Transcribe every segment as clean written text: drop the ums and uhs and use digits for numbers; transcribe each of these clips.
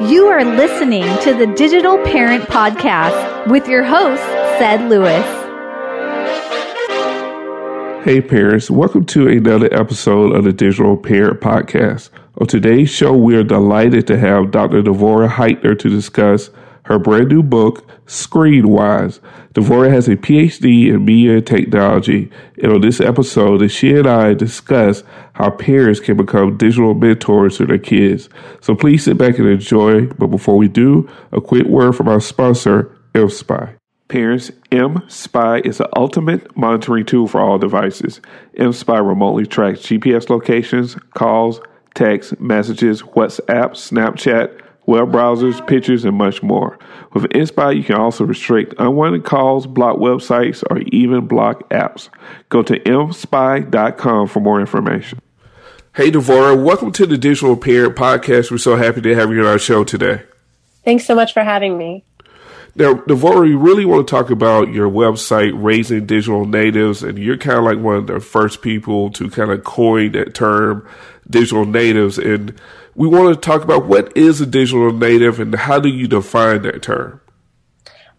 You are listening to the Digital Parent Podcast with your host, Ced Lewis. Hey parents, welcome to another episode of the Digital Parent Podcast. On today's show, we are delighted to have Dr. Devorah Heitner to discuss her brand new book, Screenwise. Devorah has a PhD in media and technology, and on this episode, she and I discuss how parents can become digital mentors to their kids. So please sit back and enjoy. But before we do, a quick word from our sponsor, mSpy. Parents, mSpy is the ultimate monitoring tool for all devices. mSpy remotely tracks GPS locations, calls, text, messages, WhatsApp, Snapchat, web browsers, pictures, and much more. With mSpy, you can also restrict unwanted calls, block websites, or even block apps. Go to mspy.com for more information. Hey, Devorah, welcome to the Digital Parent Podcast. We're so happy to have you on our show today. Thanks so much for having me. Now, Devorah, we really want to talk about your website, Raising Digital Natives, and you're kind of like one of the first people to kind of coin that term, digital natives. And we want to talk about what is a digital native and how do you define that term?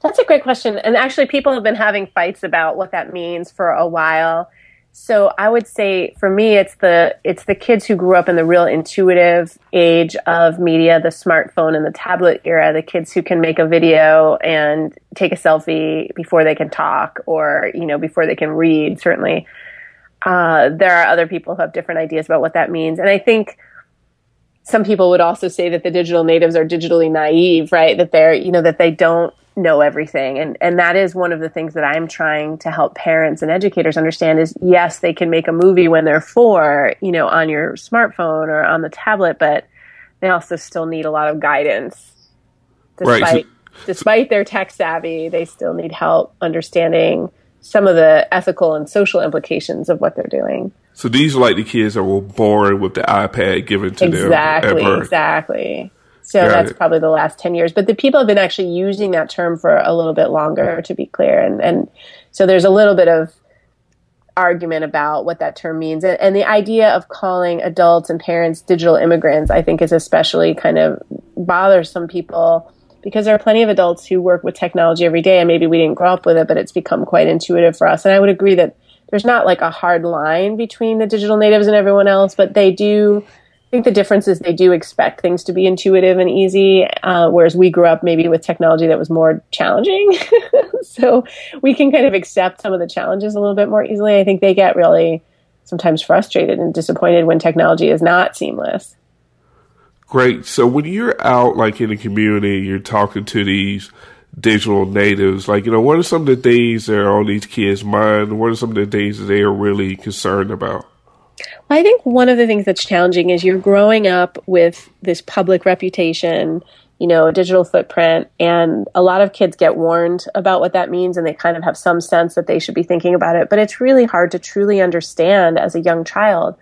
That's a great question. And actually, people have been having fights about what that means for a while. So I would say for me, it's the kids who grew up in the real intuitive age of media, the smartphone and the tablet era, the kids who can make a video and take a selfie before they can talk or, before they can read, certainly. There are other people who have different ideas about what that means. And I think some people would also say that the digital natives are digitally naive, right? That they're, that they don't know everything. And that is one of the things that I'm trying to help parents and educators understand is, yes, they can make a movie when they're 4, on your smartphone or on the tablet, but they also still need a lot of guidance. Despite their tech savvy, they still need help understanding some of the ethical and social implications of what they're doing. So these are like the kids that were born with the iPad given to them at birth. Exactly. So that's probably the last 10 years. But the people have been actually using that term for a little bit longer, to be clear. And so there's a little bit of argument about what that term means. And the idea of calling adults and parents digital immigrants, I think, is especially kind of bothers some people because there are plenty of adults who work with technology every day, and maybe we didn't grow up with it, but it's become quite intuitive for us. And I would agree that there's not like a hard line between the digital natives and everyone else, but they do. I think the difference is they do expect things to be intuitive and easy, whereas we grew up maybe with technology that was more challenging. So we can kind of accept some of the challenges a little bit more easily. I think they get really sometimes frustrated and disappointed when technology is not seamless. Great. So when you're out like in the community, you're talking to these digital natives, like, what are some of the things that are on these kids' mind? What are some of the things that they are really concerned about? I think one of the things that's challenging is you're growing up with this public reputation, a digital footprint, and a lot of kids get warned about what that means and they kind of have some sense that they should be thinking about it. But it's really hard to truly understand as a young child,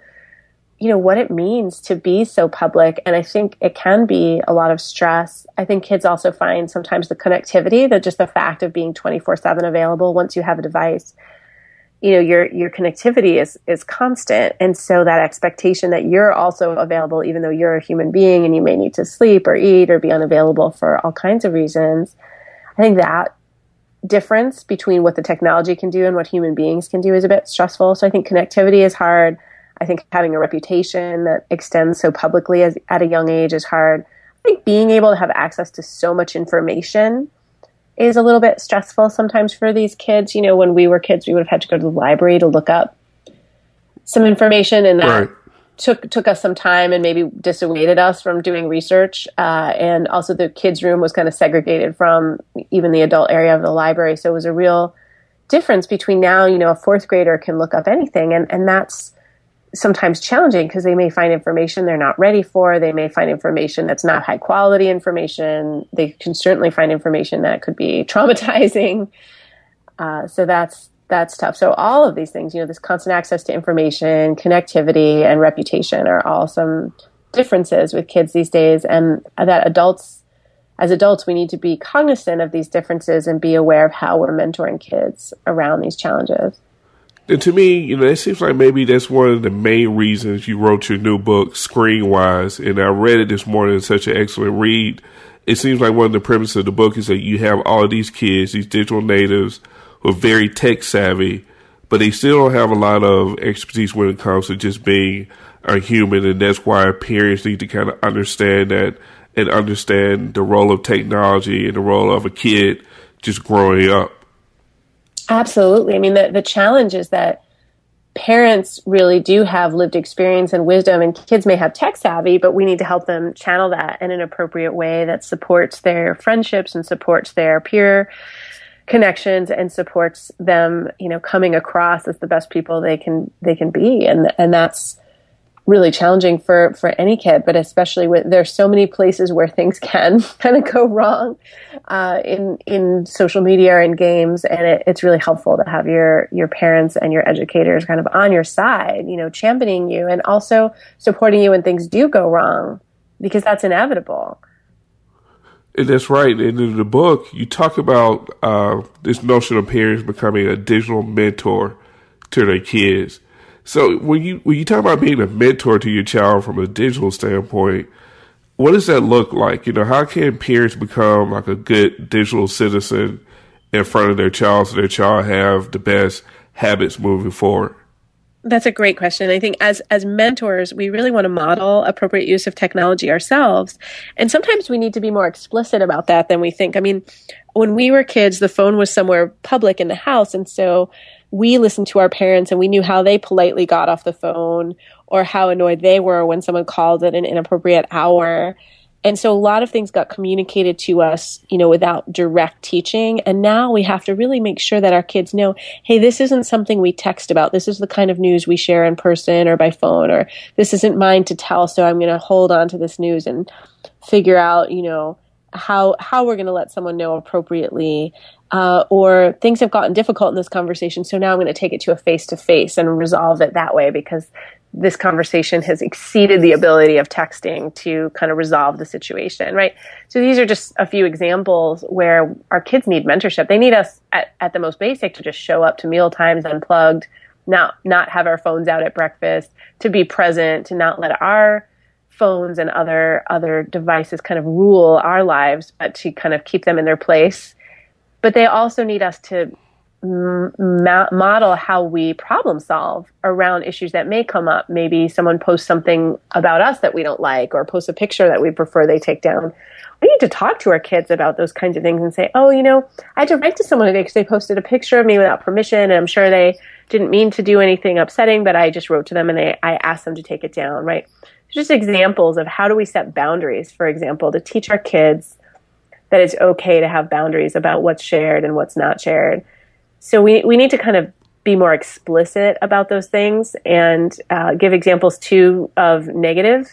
what it means to be so public. And I think it can be a lot of stress. I think kids also find sometimes the connectivity, that just the fact of being 24/7 available once you have a device. Your connectivity is constant. And so that expectation that you're also available, even though you're a human being and you may need to sleep or eat or be unavailable for all kinds of reasons, I think that difference between what the technology can do and what human beings can do is a bit stressful. So I think connectivity is hard. I think having a reputation that extends so publicly at a young age is hard. I think being able to have access to so much information is a little bit stressful sometimes for these kids. When we were kids, we would have had to go to the library to look up some information, and that took us some time and maybe dissuaded us from doing research. And also the kids' room was kind of segregated from even the adult area of the library. So it was a real difference between now, a 4th grader can look up anything. And that's sometimes challenging because they may find information they're not ready for. They may find information that's not high quality information. They can certainly find information that could be traumatizing. So that's tough. So all of these things, this constant access to information, connectivity, and reputation are all some differences with kids these days. And that as adults, we need to be cognizant of these differences and be aware of how we're mentoring kids around these challenges. And to me, it seems like maybe that's one of the main reasons you wrote your new book, Screenwise. And I read it this morning. It's such an excellent read. It seems like one of the premises of the book is that you have all of these kids, these digital natives who are very tech savvy, but they still don't have a lot of expertise when it comes to just being a human. And that's why parents need to kind of understand that and understand the role of technology and the role of a kid just growing up. Absolutely. I mean, the challenge is that parents really do have lived experience and wisdom, and kids may have tech savvy, but we need to help them channel that in an appropriate way that supports their friendships and supports their peer connections and supports them, coming across as the best people they can be. And that's really challenging for any kid, but especially there's so many places where things can kind of go wrong in social media or in games, and it's really helpful to have your parents and your educators kind of on your side, championing you and also supporting you when things do go wrong, because that's inevitable. And that's right. And in the book, you talk about this notion of parents becoming a digital mentor to their kids. So when you talk about being a mentor to your child from a digital standpoint, what does that look like? How can parents become like a good digital citizen in front of their child so their child have the best habits moving forward? That's a great question. I think as mentors, we really want to model appropriate use of technology ourselves. And sometimes we need to be more explicit about that than we think. I mean, when we were kids, the phone was somewhere public in the house. And so we listened to our parents and we knew how they politely got off the phone or how annoyed they were when someone called at an inappropriate hour. And so a lot of things got communicated to us, without direct teaching. And now we have to really make sure that our kids know, hey, this isn't something we text about. This is the kind of news we share in person or by phone, or this isn't mine to tell. So I'm going to hold on to this news and figure out, how we're going to let someone know appropriately. Or things have gotten difficult in this conversation. So now I'm going to take it to a face-to-face and resolve it that way because this conversation has exceeded the ability of texting to kind of resolve the situation, right? So these are just a few examples where our kids need mentorship. They need us at the most basic to just show up to meal times unplugged, not have our phones out at breakfast, to be present, to not let our phones and other devices kind of rule our lives, but to kind of keep them in their place. But they also need us to model how we problem solve around issues that may come up. Maybe someone posts something about us that we don't like, or posts a picture that we prefer they take down. We need to talk to our kids about those kinds of things and say, oh, I had to write to someone today because they posted a picture of me without permission, and I'm sure they didn't mean to do anything upsetting, but I just wrote to them and I asked them to take it down, right? Just examples of how do we set boundaries, for example, to teach our kids that it's okay to have boundaries about what's shared and what's not shared. So we need to kind of be more explicit about those things and give examples too of negative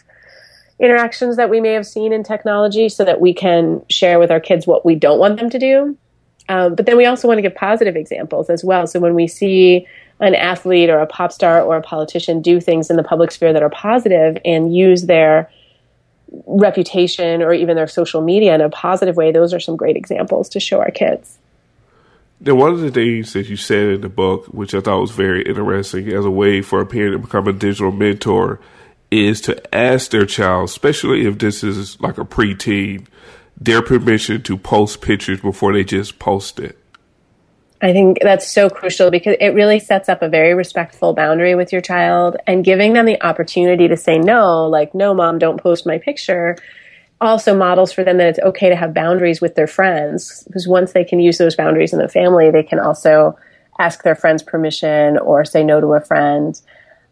interactions that we may have seen in technology so that we can share with our kids what we don't want them to do. But then we also want to give positive examples as well. So when we see an athlete or a pop star or a politician do things in the public sphere that are positive and use their reputation or even their social media in a positive way, those are some great examples to show our kids. Now, one of the things that you said in the book, which I thought was very interesting as a way for a parent to become a digital mentor, is to ask their child, especially if this is like a preteen, their permission to post pictures before they just post it. I think that's so crucial because it really sets up a very respectful boundary with your child, and giving them the opportunity to say no, like, no, mom, don't post my picture, also models for them that it's okay to have boundaries with their friends, because once they can use those boundaries in the family, they can also ask their friends permission or say no to a friend.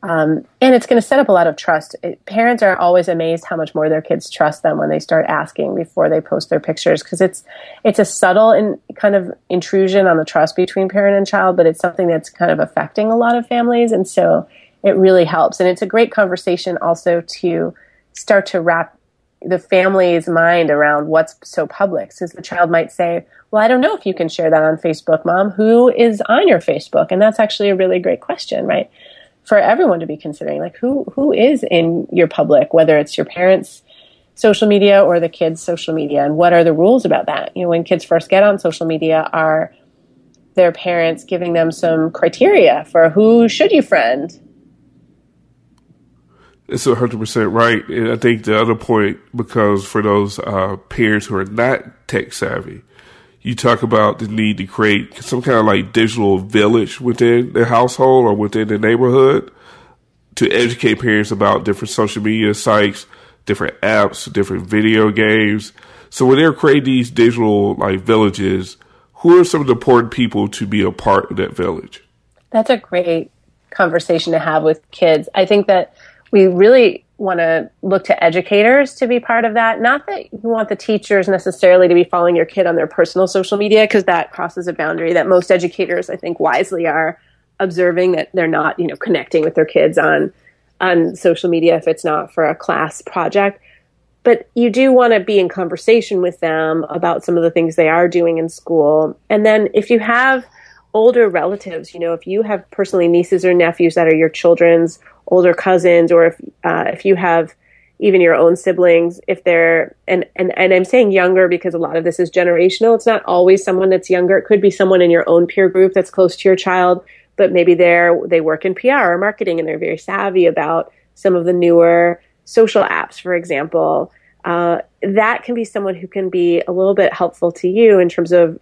And it's going to set up a lot of trust. Parents are always amazed how much more their kids trust them when they start asking before they post their pictures, because it's a subtle kind of intrusion on the trust between parent and child, but it's something that's kind of affecting a lot of families. And so it really helps. And it's a great conversation also to start to wrap the family's mind around what's so public. So the child might say, well, I don't know if you can share that on Facebook, Mom. Who is on your Facebook? And that's actually a really great question, right? For everyone to be considering, like who is in your public, whether it's your parents' social media or the kids' social media, and what are the rules about that? When kids first get on social media, our their parents, giving them some criteria for who should you friend. It's 100% right. And I think the other point, because for those parents who are not tech savvy, you talk about the need to create some kind of like digital village within the household or within the neighborhood to educate parents about different social media sites, different apps, different video games. So when they're creating these digital like villages, who are some of the important people to be a part of that village? That's a great conversation to have with kids. I think that we really want to look to educators to be part of that. Not that you want the teachers necessarily to be following your kid on their personal social media, because that crosses a boundary that most educators, I think, wisely are observing, that they're not, connecting with their kids on social media if it's not for a class project. But you do want to be in conversation with them about some of the things they are doing in school. And then if you have older relatives, if you have personally nieces or nephews that are your children's older cousins, or if you have even your own siblings, if they're, and I'm saying younger because a lot of this is generational. It's not always someone that's younger. It could be someone in your own peer group that's close to your child, but maybe they work in PR or marketing and they're very savvy about some of the newer social apps, for example. That can be someone who can be a little bit helpful to you in terms of,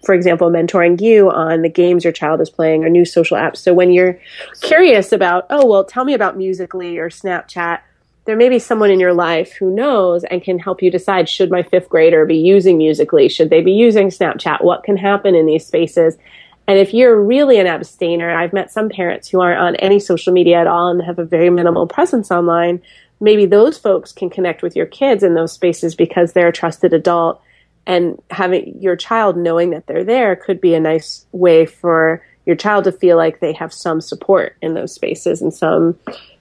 for example, mentoring you on the games your child is playing or new social apps. So when you're curious about, tell me about Musical.ly or Snapchat, there may be someone in your life who knows and can help you decide, should my fifth grader be using Musical.ly? Should they be using Snapchat? What can happen in these spaces? And if you're really an abstainer, I've met some parents who aren't on any social media at all and have a very minimal presence online. Maybe those folks can connect with your kids in those spaces because they're a trusted adult. And having your child knowing that they're there could be a nice way for your child to feel like they have some support in those spaces and some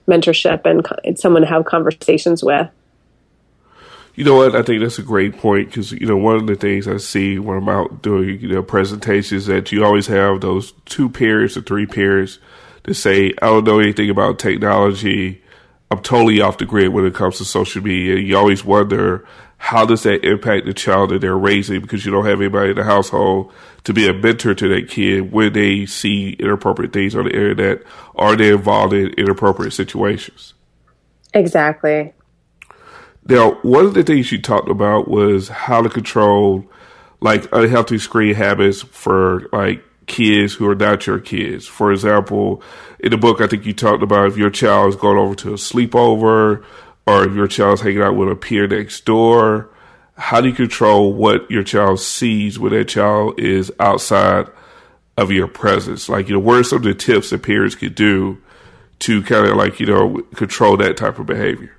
mentorship and someone to have conversations with. You know what? I think that's a great point because, one of the things I see when I'm out doing, presentations that you always have those 2 parents or 3 parents that say, I don't know anything about technology. I'm totally off the grid when it comes to social media. You always wonder, how does that impact the child that they're raising, because you don't have anybody in the household to be a mentor to that kid when they see inappropriate things on the internet or they're involved in inappropriate situations. Exactly. Now, one of the things you talked about was how to control like unhealthy screen habits for like kids who are not your kids. For example, in the book, I think you talked about if your child is going over to a sleepover, or if your child's hanging out with a peer next door, how do you control what your child sees when that child is outside of your presence? Like, what are some of the tips that parents could do to kind of like, control that type of behavior?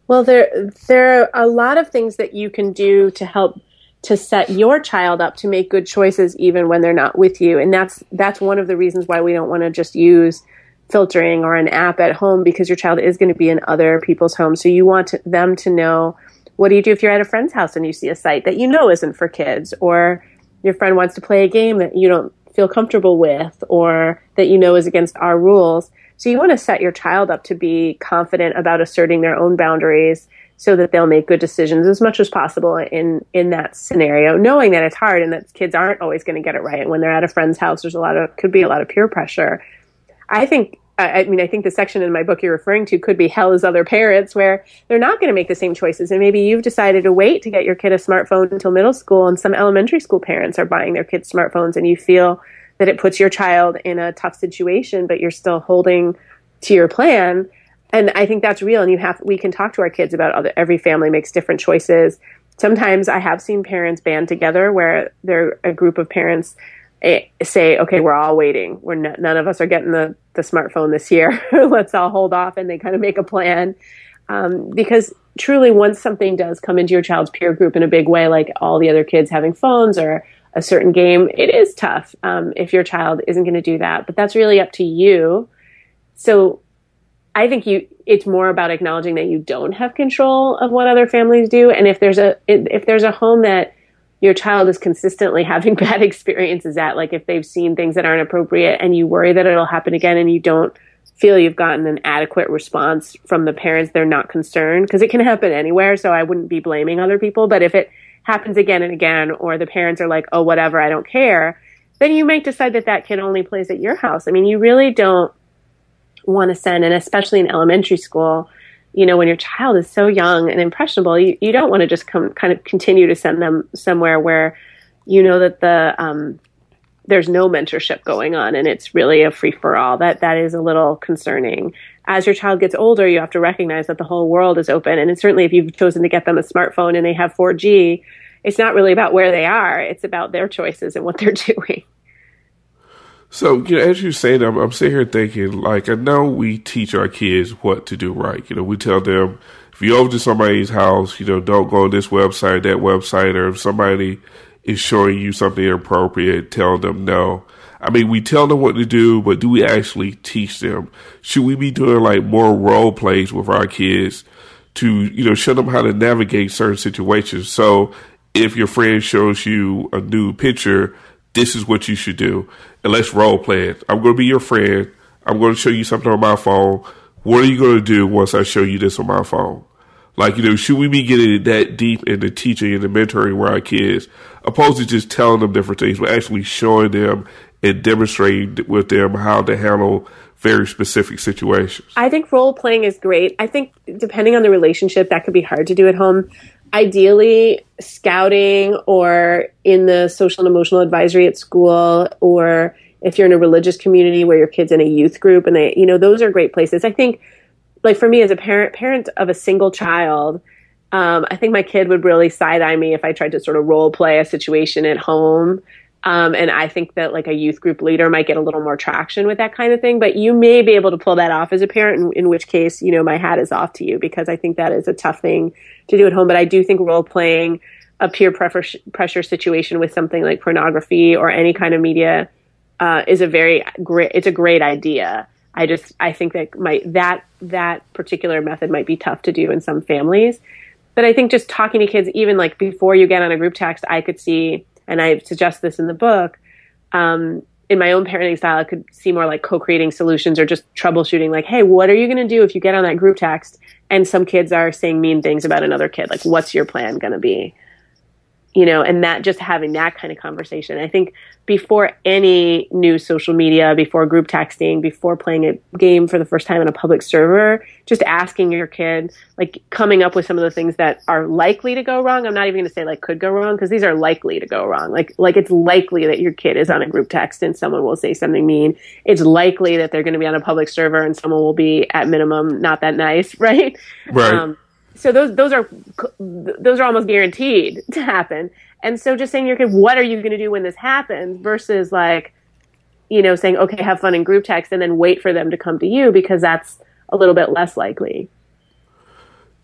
Well, there are a lot of things that you can do to help to set your child up to make good choices even when they're not with you. And that's one of the reasons why we don't want to just use filtering or an app at home, because your child is going to be in other people's homes. So you want them to know, what do you do if you're at a friend's house and you see a site that isn't for kids, or your friend wants to play a game that you don't feel comfortable with, or that is against our rules. So you want to set your child up to be confident about asserting their own boundaries so that they'll make good decisions as much as possible in that scenario, knowing that it's hard and that kids aren't always going to get it right. And when they're at a friend's house, could be a lot of peer pressure. I think the section in my book you're referring to could be hell as other parents, where they're not going to make the same choices. And maybe you've decided to wait to get your kid a smartphone until middle school, and some elementary school parents are buying their kids smartphones, and you feel that it puts your child in a tough situation, but you're still holding to your plan. And I think that's real. And we can talk to our kids about every family makes different choices. Sometimes I have seen parents band together where they're a group of parents say, okay, we're all waiting. None of us are getting the smartphone this year. Let's all hold off. And they kind of make a plan. Because truly, once something does come into your child's peer group in a big way, like all the other kids having phones or a certain game, it is tough if your child isn't going to do that. But that's really up to you. So I think it's more about acknowledging that you don't have control of what other families do. And if there's a home that your child is consistently having bad experiences at, like if they've seen things that aren't appropriate and you worry that it'll happen again and you don't feel you've gotten an adequate response from the parents, they're not concerned, because it can happen anywhere. So I wouldn't be blaming other people. But if it happens again and again, or the parents are like, oh, whatever, I don't care, then you might decide that kid only plays at your house. I mean, you really don't want to send, and especially in elementary school, when your child is so young and impressionable, you don't want to just kind of continue to send them somewhere where that there's no mentorship going on and it's really a free-for-all. That is a little concerning. As your child gets older, you have to recognize that the whole world is open. And certainly if you've chosen to get them a smartphone and they have 4G, it's not really about where they are. It's about their choices and what they're doing. So, as you say that, I'm sitting here thinking, I know we teach our kids what to do right. We tell them, if you're over to somebody's house, don't go on this website, that website, or if somebody is showing you something inappropriate, tell them no. I mean, we tell them what to do, but do we actually teach them? Should we be doing more role plays with our kids to, show them how to navigate certain situations? So if your friend shows you a nude picture, this is what you should do. And let's role play it. I'm going to be your friend. I'm going to show you something on my phone. What are you going to do once I show you this on my phone? Should we be getting that deep into teaching and the mentoring with our kids, opposed to just telling them different things, but actually showing them and demonstrating with them how to handle very specific situations? I think role playing is great. I think depending on the relationship, that could be hard to do at home. Ideally, scouting or in the social and emotional advisory at school, or if you're in a religious community where your kid's in a youth group, and those are great places. I think, for me as a parent of a single child, I think my kid would really side-eye me if I tried to sort of role play a situation at home. And I think that a youth group leader might get a little more traction with that kind of thing. But you may be able to pull that off as a parent, in which case, my hat is off to you, because I think that is a tough thing to do at home. But I do think role playing a peer pressure situation with something like pornography or any kind of media is it's a great idea. I think that that particular method might be tough to do in some families. But I think just talking to kids, even before you get on a group text, I could see, and I suggest this in the book, in my own parenting style, I could see more co-creating solutions or just troubleshooting, hey, what are you going to do if you get on that group text and some kids are saying mean things about another kid? What's your plan going to be? And that, just having that kind of conversation. I think before any new social media, before group texting, before playing a game for the first time on a public server, just asking your kid, coming up with some of the things that are likely to go wrong. I'm not even going to say could go wrong, because these are likely to go wrong. It's likely that your kid is on a group text and someone will say something mean. It's likely that they're going to be on a public server and someone will be at minimum not that nice, right? Right. So those are almost guaranteed to happen. And so just saying to your kid, what are you going to do when this happens, versus saying, okay, have fun in group text, and then wait for them to come to you, because that's a little bit less likely.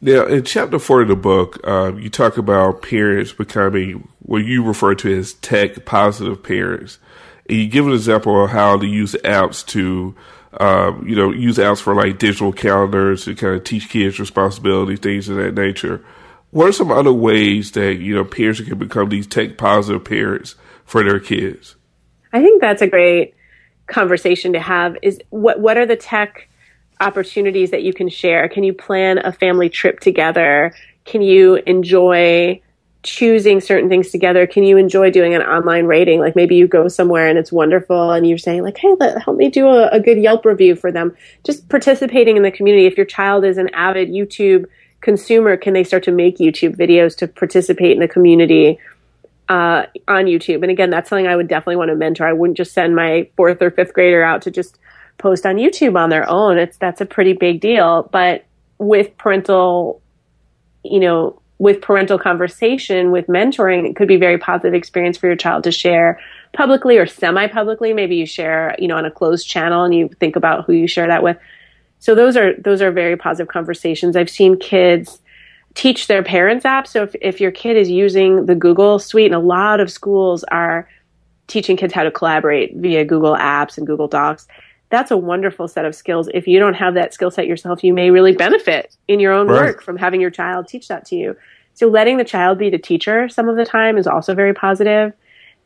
Now, in chapter 4 of the book, you talk about parents becoming what you refer to as tech positive parents. And you give an example of how to use apps to use apps for digital calendars to kind of teach kids responsibility, things of that nature. What are some other ways that, parents can become these tech positive parents for their kids? I think that's a great conversation to have, is what are the tech opportunities that you can share? Can you plan a family trip together? Can you enjoy choosing certain things together? Can you enjoy doing an online rating? Maybe you go somewhere and it's wonderful and you're saying hey, help me do a good Yelp review for them. Just participating in the community. If your child is an avid YouTube consumer, can they start to make YouTube videos to participate in the community on YouTube? And again, that's something I would definitely want to mentor. I wouldn't just send my 4th or 5th grader out to just post on YouTube on their own. That's a pretty big deal. But with parental conversation, with mentoring, it could be a very positive experience for your child to share publicly or semi-publicly. Maybe you share, on a closed channel and you think about who you share that with. So those are very positive conversations. I've seen kids teach their parents apps. So if your kid is using the Google suite, and a lot of schools are teaching kids how to collaborate via Google Apps and Google Docs, that's a wonderful set of skills. If you don't have that skill set yourself, you may really benefit in your own work from having your child teach that to you. So letting the child be the teacher some of the time is also very positive.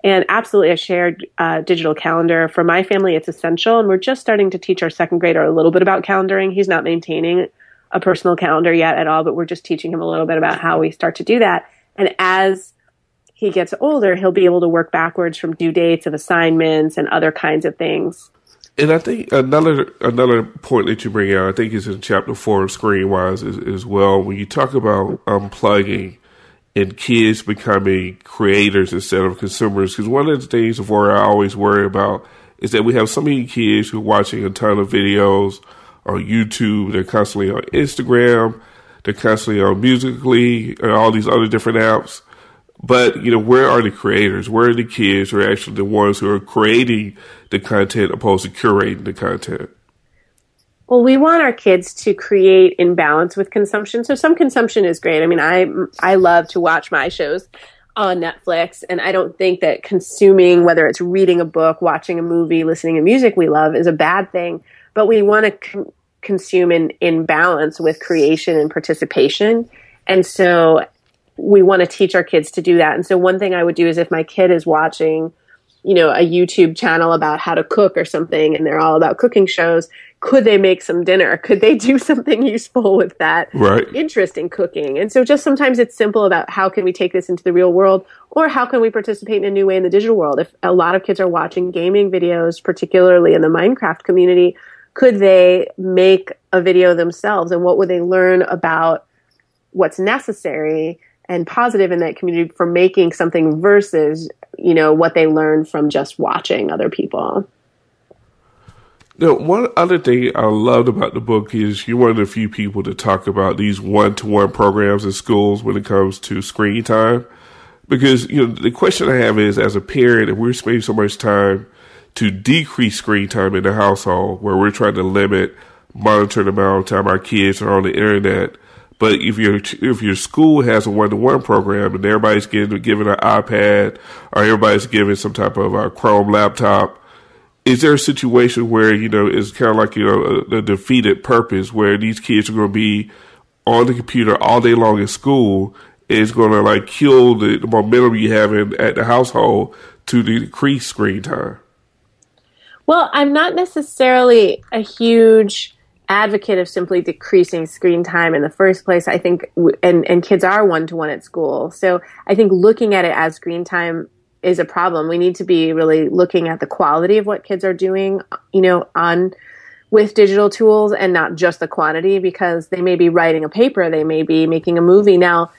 And absolutely a shared digital calendar. For my family, it's essential. And we're just starting to teach our 2nd grader a little bit about calendaring. He's not maintaining a personal calendar yet at all, but we're just teaching him a little bit about how we start to do that. And as he gets older, he'll be able to work backwards from due dates of assignments and other kinds of things. And I think another point that you bring out, I think is in chapter 4 of Screenwise as well, when you talk about unplugging and kids becoming creators instead of consumers. Because one of the things, Devorah, I always worry about is that we have so many kids who are watching a ton of videos on YouTube. They're constantly on Instagram. They're constantly on Musical.ly and all these other different apps. But, where are the creators? Where are the kids who are actually the ones who are creating the content opposed to curating the content? Well, we want our kids to create in balance with consumption. So some consumption is great. I mean, I love to watch my shows on Netflix, and I don't think that consuming, whether it's reading a book, watching a movie, listening to music we love, is a bad thing. But we want to consume in balance with creation and participation. And so we want to teach our kids to do that. And so one thing I would do is if my kid is watching, a YouTube channel about how to cook or something, and they're all about cooking shows, could they make some dinner? Could they do something useful with that interest in cooking? And so just sometimes it's simple about how can we take this into the real world, or how can we participate in a new way in the digital world? If a lot of kids are watching gaming videos, particularly in the Minecraft community, could they make a video themselves? And what would they learn about what's necessary and positive in that community for making something versus, what they learn from just watching other people? Now, one other thing I loved about the book is you're one of the few people to talk about these one-to-one programs in schools when it comes to screen time. Because, the question I have is, as a parent, if we're spending so much time to decrease screen time in the household, where we're trying to monitor the amount of time our kids are on the internet, but if your school has a one-to-one program and everybody's given an iPad or everybody's given some type of a Chrome laptop, is there a situation where, it's kind of like, a defeated purpose where these kids are going to be on the computer all day long in school? It's going to kill the momentum you have at the household to decrease screen time? Well, I'm not necessarily a huge advocate of simply decreasing screen time in the first place. I think, and kids are one-to-one at school. So I think looking at it as screen time is a problem. We need to be really looking at the quality of what kids are doing, with digital tools, and not just the quantity, because they may be writing a paper, they may be making a movie. Now,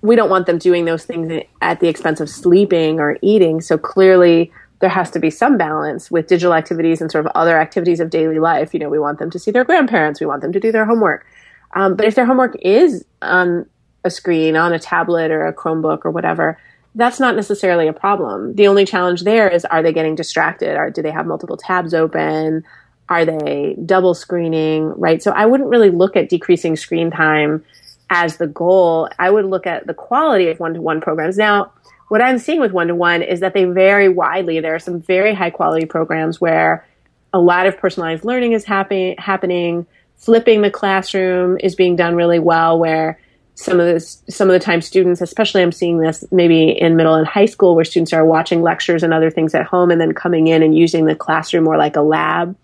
we don't want them doing those things at the expense of sleeping or eating. So clearly there has to be some balance with digital activities and sort of other activities of daily life. We want them to see their grandparents. We want them to do their homework. But if their homework is on a screen, on a tablet or a Chromebook or whatever, that's not necessarily a problem. The only challenge there is, are they getting distracted? Or do they have multiple tabs open? Are they double screening, right? So I wouldn't really look at decreasing screen time as the goal. I would look at the quality of one-to-one programs. Now, what I'm seeing with one-to-one is that they vary widely. There are some very high-quality programs where a lot of personalized learning is happening. Flipping the classroom is being done really well, where some of the time students, especially I'm seeing this maybe in middle and high school, where students are watching lectures and other things at home and then coming in and using the classroom more like a lab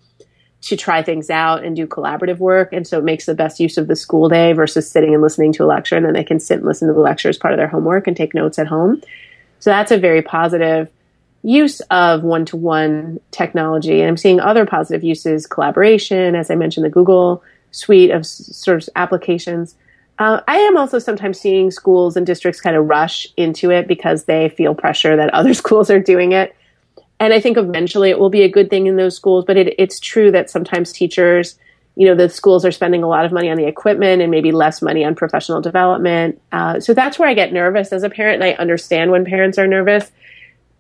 to try things out and do collaborative work. And so it makes the best use of the school day versus sitting and listening to a lecture, and then they can sit and listen to the lecture as part of their homework and take notes at home. So that's a very positive use of one-to-one technology. And I'm seeing other positive uses, collaboration, as I mentioned, the Google suite of sort of applications. I am also sometimes seeing schools and districts kind of rush into it because they feel pressure that other schools are doing it. And I think eventually it will be a good thing in those schools. But it's true that sometimes teachers, the schools are spending a lot of money on the equipment and maybe less money on professional development. So that's where I get nervous as a parent, and I understand when parents are nervous.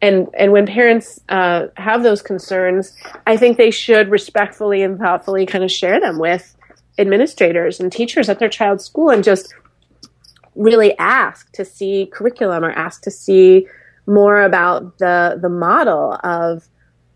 And when parents have those concerns, I think they should respectfully and thoughtfully kind of share them with administrators and teachers at their child's school, and just really ask to see curriculum or ask to see more about the model of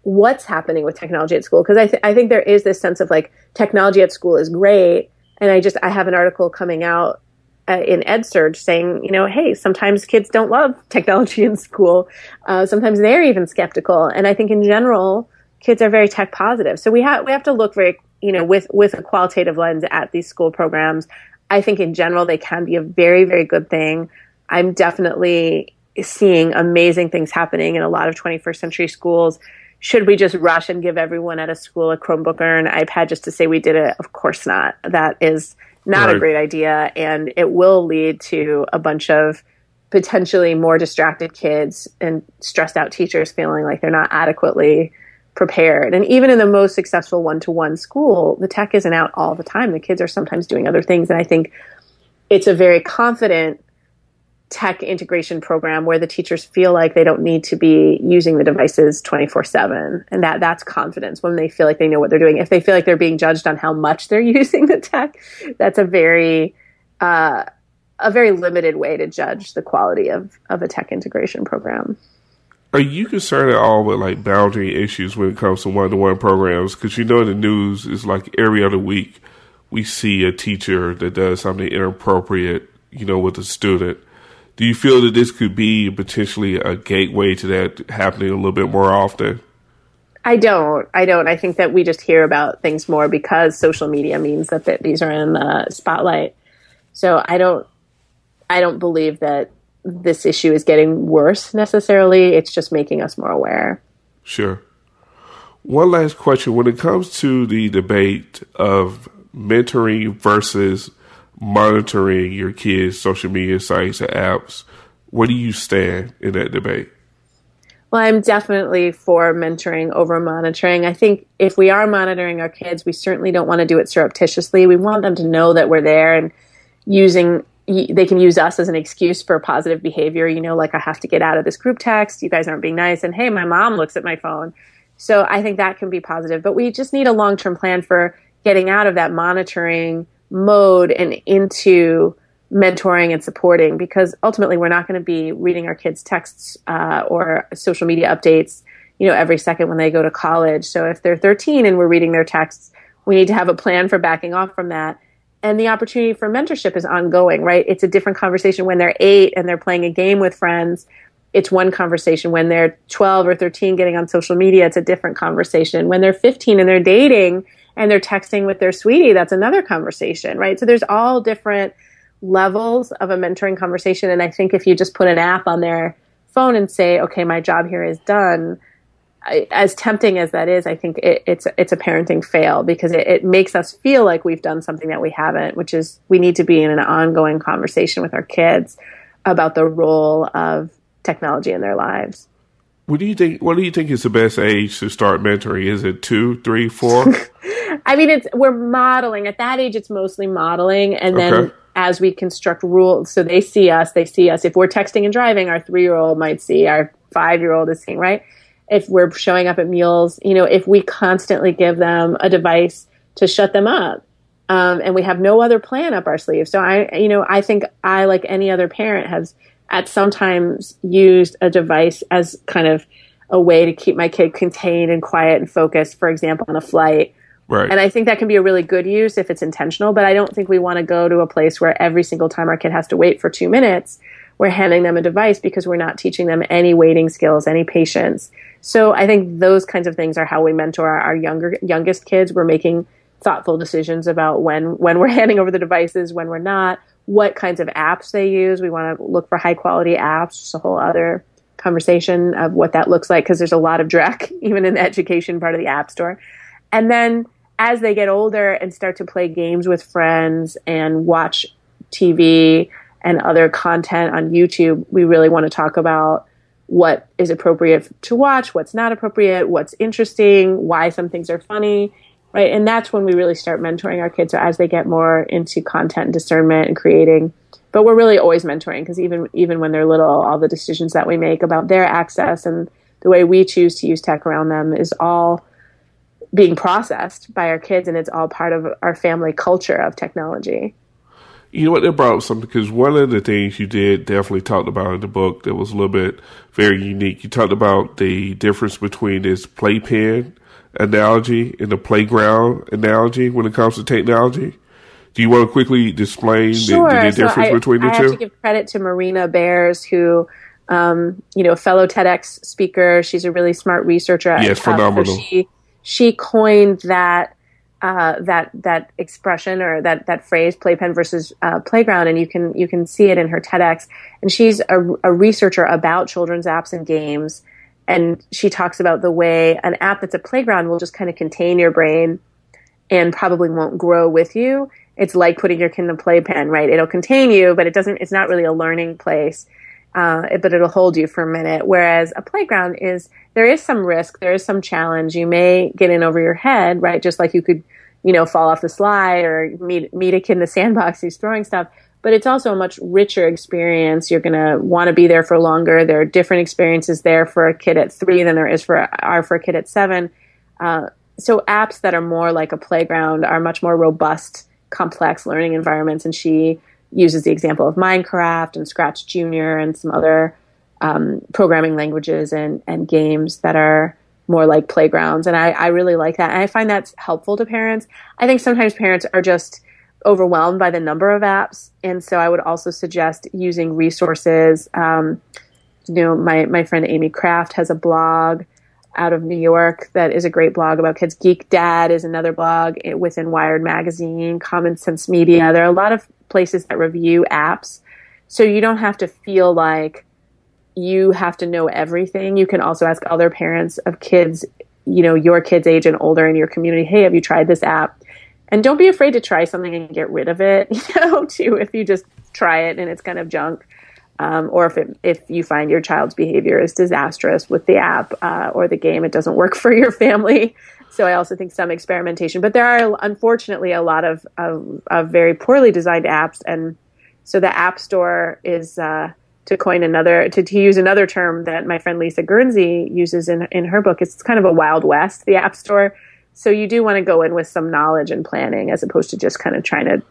what's happening with technology at school. Because I think there is this sense of technology at school is great. And I have an article coming out in EdSurge saying, hey, sometimes kids don't love technology in school. Sometimes they're even skeptical. And I think in general, kids are very tech positive. So we have to look very, with a qualitative lens at these school programs. I think in general, they can be a very, very good thing. I'm definitely seeing amazing things happening in a lot of 21st century schools. Should we just rush and give everyone at a school a Chromebook or an iPad just to say we did it? Of course not. That is not a great idea, and it will lead to a bunch of potentially more distracted kids and stressed out teachers feeling like they're not adequately prepared. And even in the most successful one-to-one school, the tech isn't out all the time. The kids are sometimes doing other things, and I think it's a very confident tech integration program where the teachers feel like they don't need to be using the devices 24/7. And that's confidence when they feel like they know what they're doing. If they feel like they're being judged on how much they're using the tech, that's a very limited way to judge the quality of a tech integration program. Are you concerned at all with like boundary issues when it comes to one-to-one programs? Because in the news is like every other week we see a teacher that does something inappropriate, with a student. Do you feel that this could be potentially a gateway to that happening a little bit more often? I don't. I think that we just hear about things more because social media means that these are in the spotlight. So I don't believe that this issue is getting worse necessarily. It's just making us more aware. Sure. One last question. When it comes to the debate of mentoring versus monitoring your kids' social media sites and apps, where do you stand in that debate? Well, I'm definitely for mentoring over monitoring. I think if we are monitoring our kids, we certainly don't want to do it surreptitiously. We want them to know that we're there and they can use us as an excuse for positive behavior. Like I have to get out of this group text. You guys aren't being nice. And hey, my mom looks at my phone. So I think that can be positive. But we just need a long-term plan for getting out of that monitoring mode and into mentoring and supporting, because ultimately we're not going to be reading our kids' texts or social media updates, every second when they go to college. So if they're 13 and we're reading their texts, we need to have a plan for backing off from that. And the opportunity for mentorship is ongoing, right? It's a different conversation when they're 8 and they're playing a game with friends. It's one conversation. When they're 12 or 13 getting on social media, it's a different conversation. When they're 15 and they're dating and they're texting with their sweetie, that's another conversation, right? So there's all different levels of a mentoring conversation. And I think if you just put an app on their phone and say, okay, my job here is done, as tempting as that is, I think it's a parenting fail, because it makes us feel like we've done something that we haven't, which is we need to be in an ongoing conversation with our kids about the role of technology in their lives. What do you think is the best age to start mentoring? Is it 2, 3, 4? I mean, we're modeling. At that age, it's mostly modeling. And then as we construct rules, so they see us. If we're texting and driving, our 3-year-old might see, our 5-year-old is seeing, right? If we're showing up at meals, if we constantly give them a device to shut them up, and we have no other plan up our sleeve. So I think I, like any other parent, has at sometimes used a device as kind of a way to keep my kid contained and quiet and focused, for example, on a flight. Right. And I think that can be a really good use if it's intentional, but I don't think we want to go to a place where every single time our kid has to wait for 2 minutes, we're handing them a device, because we're not teaching them any waiting skills, any patience. So I think those kinds of things are how we mentor our youngest kids. We're making thoughtful decisions about when we're handing over the devices, when we're not, what kinds of apps they use. We want to look for high quality apps. Just a whole other conversation of what that looks like, because there's a lot of dreck even in the education part of the App Store. And then as they get older and start to play games with friends and watch TV and other content on YouTube, we really want to talk about what is appropriate to watch, what's not appropriate, what's interesting, why some things are funny, right? And that's when we really start mentoring our kids, so as they get more into content discernment and creating. But we're really always mentoring, because even when they're little, all the decisions that we make about their access and the way we choose to use tech around them is all being processed by our kids, and it's all part of our family culture of technology. You know what, that brought up something, because one of the things you definitely talked about in the book that was a little bit very unique. You talked about the difference between this Playpen analogy and the playground analogy when it comes to technology. Do you want to quickly explain the difference between the two? I have to give credit to Marina Bears, who, fellow TEDx speaker. She's a really smart researcher. Yes, phenomenal. She coined that that expression or that phrase, playpen versus playground, and you can see it in her TEDx. And she's a researcher about children's apps and games, and she talks about the way an app that's a playground will just kind of contain your brain and probably won't grow with you. It's like putting your kid in a playpen, right? It'll contain you, but it's not really a learning place. But it'll hold you for a minute. Whereas a playground there is some risk, there is some challenge. You may get in over your head, right? Just like you could, fall off the slide or meet a kid in the sandbox who's throwing stuff. But it's also a much richer experience. You're going to want to be there for longer. There are different experiences there for a kid at 3 than there is for a kid at 7. So apps that are more like a playground are much more robust, complex learning environments. And she uses the example of Minecraft and Scratch Junior and some other programming languages and games that are more like playgrounds. And I really like that. And I find that's helpful to parents. I think sometimes parents are just overwhelmed by the number of apps. And so I would also suggest using resources. My friend Amy Kraft has a blog out of New York that is a great blog about kids. Geek Dad is another blog within Wired Magazine, Common Sense Media. There are a lot of places that review apps. So you don't have to feel like you have to know everything. You can also ask other parents of kids, your kids' age and older in your community, hey, have you tried this app? And don't be afraid to try something and get rid of it, too, if you just try it and it's kind of junk. Or if you find your child's behavior is disastrous with the app or the game, it doesn't work for your family. So I also think some experimentation. But there are, unfortunately, a lot of very poorly designed apps. And so the App Store is, to use another term that my friend Lisa Guernsey uses in her book, it's kind of a Wild West, the App Store. So you do want to go in with some knowledge and planning as opposed to just kind of trying to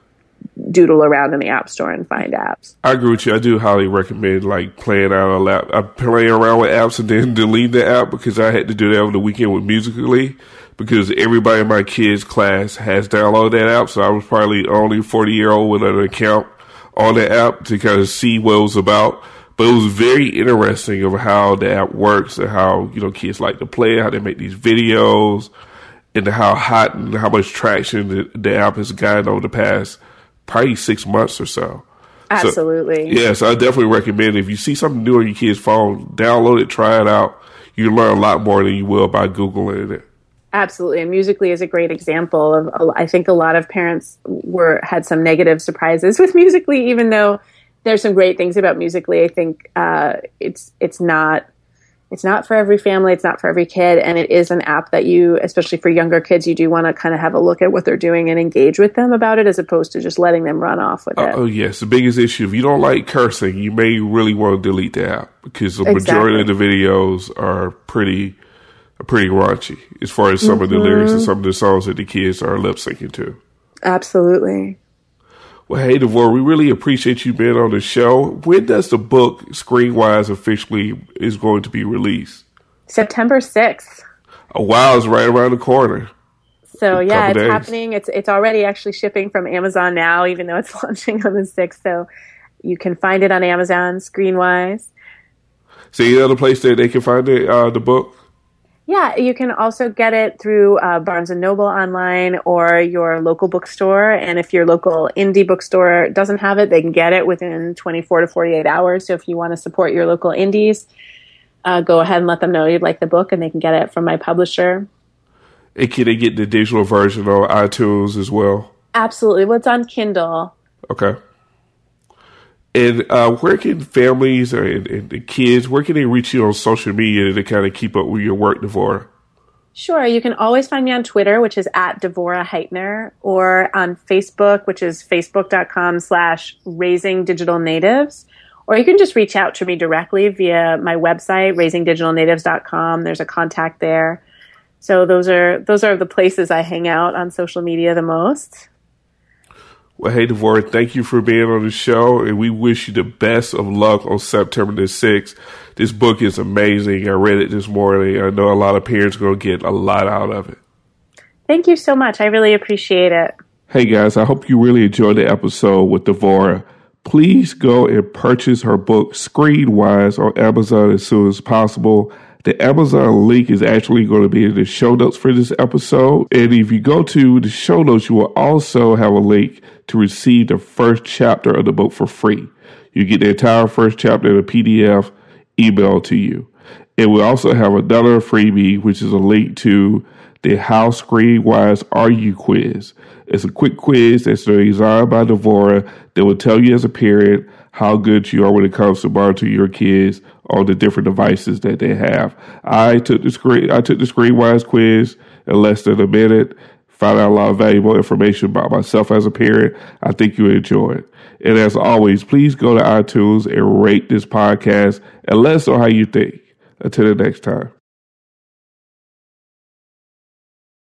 doodle around in the App Store and find apps. I agree with you. I do highly recommend playing around with apps and then delete the app, because I had to do that over the weekend with Musical.ly, because everybody in my kids' class has downloaded that app. So I was probably only 40-year-old with an account on the app to kind of see what it was about. But it was very interesting of how the app works and how, kids like to play it, how they make these videos, and how hot and how much traction the app has gotten over the past probably 6 months or so. Absolutely. So, yes, I definitely recommend if you see something new on your kid's phone, download it, try it out. You learn a lot more than you will by Googling it. Absolutely. And Musical.ly is a great example of, I think a lot of parents had some negative surprises with Musical.ly, even though there's some great things about Musical.ly. I think it's not for every family. It's not for every kid. And it is an app that you, especially for younger kids, you do want to kind of have a look at what they're doing and engage with them about it as opposed to just letting them run off with it. Oh, yes. The biggest issue, if you don't like cursing, you may really want to delete the app, because the majority of the videos are pretty raunchy as far as some of the lyrics and some of the songs that the kids are lip syncing to. Absolutely. Well, hey, Devorah, we really appreciate you being on the show. When does the book Screenwise officially is going to be released? September 6th. Oh, wow, it's right around the corner. So, yeah, it's happening. It's already actually shipping from Amazon now, even though it's launching on the 6th. So you can find it on Amazon, Screenwise. So any other place that they can find the book? Yeah, you can also get it through Barnes & Noble online or your local bookstore. And if your local indie bookstore doesn't have it, they can get it within 24 to 48 hours. So if you want to support your local indies, go ahead and let them know you'd like the book, and they can get it from my publisher. And can they get the digital version on iTunes as well? Absolutely. Well, it's on Kindle. Okay. And where can families and the kids, where can they reach you on social media to kind of keep up with your work, Devorah? Sure. You can always find me on Twitter, which is at Devorah Heitner, or on Facebook, which is facebook.com/raisingdigitalnatives. Or you can just reach out to me directly via my website, raisingdigitalnatives.com. There's a contact there. So those are the places I hang out on social media the most. Well, hey, Devorah, thank you for being on the show, and we wish you the best of luck on September the 6th. This book is amazing. I read it this morning. I know a lot of parents are going to get a lot out of it. Thank you so much. I really appreciate it. Hey, guys, I hope you really enjoyed the episode with Devorah. Please go and purchase her book, Screenwise, on Amazon as soon as possible. The Amazon link is actually going to be in the show notes for this episode. And if you go to the show notes, you will also have a link to receive the first chapter of the book for free. You get the entire first chapter in a PDF emailed to you. And we also have another freebie, which is a link to the How Screenwise Are You quiz. It's a quick quiz that's designed by Devorah that will tell you as a parent how good you are when it comes to monitoring your kids on the different devices that they have. I took the Screenwise quiz in less than a minute, found out a lot of valuable information about myself as a parent. I think you'll enjoy it. And as always, please go to iTunes and rate this podcast and let us know how you think. Until the next time.